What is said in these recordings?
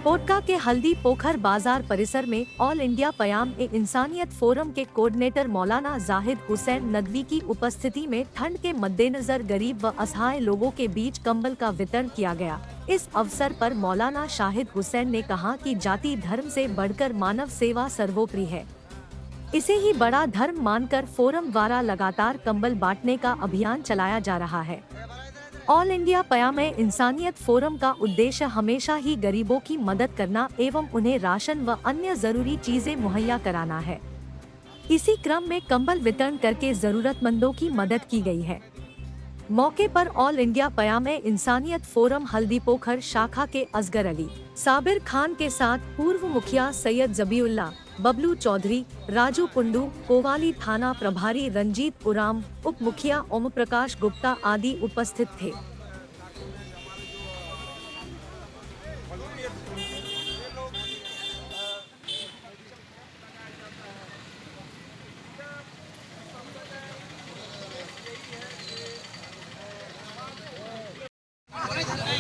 कोटका के हल्दी पोखर बाजार परिसर में ऑल इंडिया क़याम ए इंसानियत फोरम के कोऑर्डिनेटर मौलाना जाहिद हुसैन नदवी की उपस्थिति में ठंड के मद्देनजर गरीब व असहाय लोगों के बीच कंबल का वितरण किया गया। इस अवसर पर मौलाना शाहिद हुसैन ने कहा कि जाति धर्म से बढ़कर मानव सेवा सर्वोपरि है। इसे ही बड़ा धर्म मानकर फोरम द्वारा लगातार कंबल बांटने का अभियान चलाया जा रहा है। ऑल इंडिया क़याम ए इंसानियत फोरम का उद्देश्य हमेशा ही गरीबों की मदद करना एवं उन्हें राशन व अन्य जरूरी चीजें मुहैया कराना है। इसी क्रम में कंबल वितरण करके जरूरतमंदों की मदद की गई है। मौके पर ऑल इंडिया क़याम ए इंसानियत फोरम हल्दी पोखर शाखा के असगर अली, साबिर खान के साथ पूर्व मुखिया सैयद जबीउल्ला, बबलू चौधरी, राजू कुंडू, कोवाली थाना प्रभारी रंजीत उराम, उप मुखिया ओम प्रकाश गुप्ता आदि उपस्थित थे।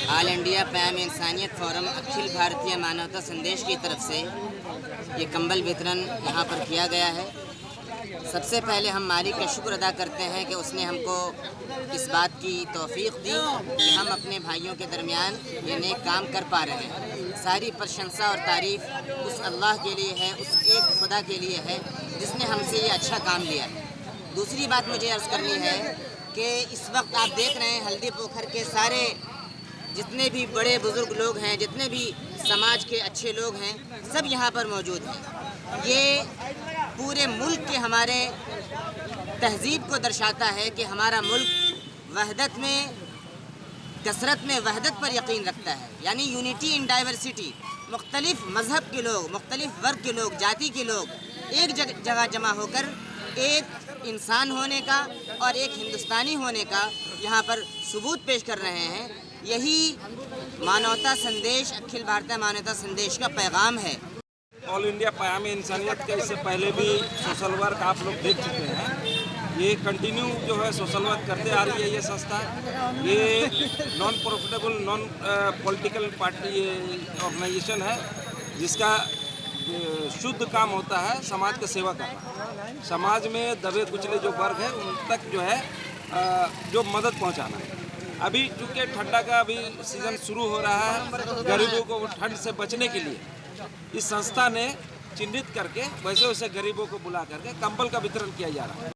ऑल इंडिया क़याम इंसानियत फोरम अखिल भारतीय मानवता संदेश की तरफ से ये कंबल वितरण यहाँ पर किया गया है। सबसे पहले हम मालिक का शुक्र अदा करते हैं कि उसने हमको इस बात की तौफीक दी कि हम अपने भाइयों के दरमियान ये नेक काम कर पा रहे हैं। सारी प्रशंसा और तारीफ़ उस अल्लाह के लिए है, उस एक खुदा के लिए है जिसने हमसे ये अच्छा काम लिया है। दूसरी बात मुझे अर्ज़ करनी है कि इस वक्त आप देख रहे हैं हल्दी पोखर के सारे जितने भी बड़े बुज़ुर्ग लोग हैं, जितने भी समाज के अच्छे लोग हैं, सब यहाँ पर मौजूद हैं। ये पूरे मुल्क के हमारे तहज़ीब को दर्शाता है कि हमारा मुल्क वहदत में, कसरत में वहदत पर यकीन रखता है, यानी यूनिटी इन डाइवर्सिटी। मुख्तलिफ मज़हब के लोग, मुख्तलिफ वर्ग के लोग, जाति के लोग एक जगह जमा होकर एक इंसान होने का और एक हिंदुस्तानी होने का यहाँ पर सबूत पेश कर रहे हैं। यही मानवता संदेश, अखिल भारतीय मानवता संदेश का पैगाम है। ऑल इंडिया क़याम इंसानियत के इससे पहले भी सोशल वर्क आप लोग देख चुके हैं। ये कंटिन्यू जो है सोशल वर्क करते आ रही है ये संस्था। ये non profitable, non political party organization है जिसका शुद्ध काम होता है समाज का सेवा करना, समाज में दबे कुचले जो वर्ग है उन तक जो है जो मदद पहुंचाना है। अभी चूँकि ठंडा का अभी सीज़न शुरू हो रहा है, गरीबों को ठंड से बचने के लिए इस संस्था ने चिन्हित करके वैसे वैसे गरीबों को बुला करके कंबल का वितरण किया जा रहा है।